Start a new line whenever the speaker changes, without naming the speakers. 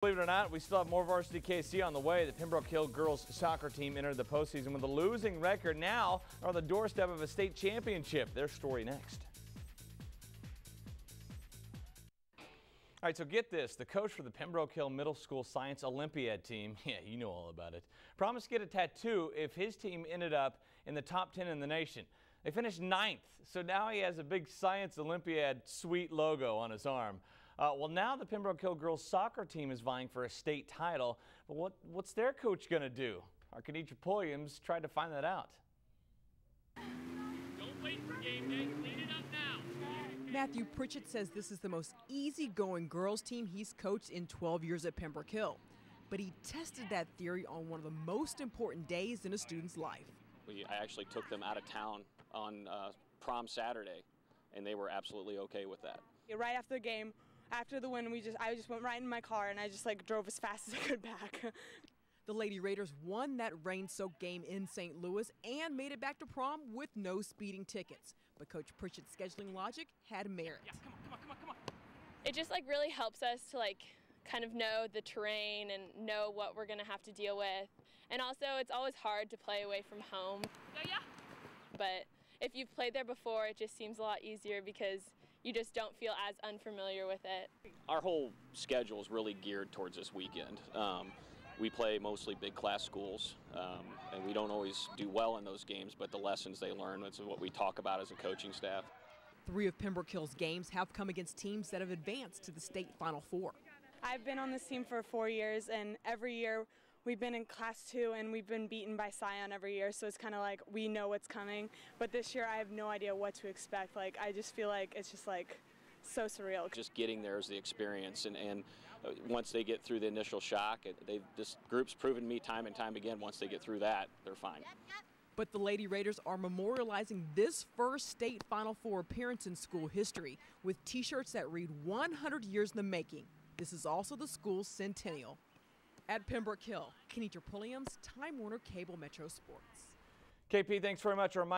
Believe it or not, we still have more Varsity KC on the way. The Pembroke Hill girls soccer team entered the postseason with a losing record. Now are on the doorstep of a state championship. Their story next. All right, so get this. The coach for the Pembroke Hill Middle School Science Olympiad team, yeah, you know all about it, promised to get a tattoo if his team ended up in the top 10 in the nation. They finished 9th, so now he has a big Science Olympiad sweet logo on his arm. Well, now the Pembroke Hill girls soccer team is vying for a state title. But what's their coach going to do? Our Kenitra Pulliams tried to find that out.
Don't wait for game day. Clean it up now.
Matthew Pritchett says this is the most easygoing girls team he's coached in 12 years at Pembroke Hill. But he tested that theory on one of the most important days in a student's life.
I actually took them out of town on prom Saturday, and they were absolutely okay with that.
Right after the game, after the win, I just went right in my car and I just drove as fast as I could back.
The Lady Raiders won that rain-soaked game in St. Louis and made it back to prom with no speeding tickets. But Coach Pritchett's scheduling logic had merit.
Yeah, come on.
It just really helps us to kind of know the terrain and know what we're gonna have to deal with. And also it's always hard to play away from home.
Yeah.
But if you've played there before, it just seems a lot easier because you just don't feel as unfamiliar with it.
Our whole schedule is really geared towards this weekend. We play mostly big class schools, and we don't always do well in those games, but the lessons they learn, that's what we talk about as a coaching staff.
3 of Pembroke Hill's games have come against teams that have advanced to the state Final Four.
I've been on this team for 4 years, and every year we've been in Class 2 and we've been beaten by Scion every year, so it's kind of like we know what's coming. But this year I have no idea what to expect. I just feel like it's just so surreal.
Just getting there is the experience, and once they get through the initial shock, this group's proven me time and time again, once they get through that, they're fine.
But the Lady Raiders are memorializing this first state Final Four appearance in school history with T-shirts that read 100 years in the making. This is also the school's centennial. At Pembroke Hill, Kenitra Pulliams, Time Warner Cable Metro Sports.
KP, thanks very much.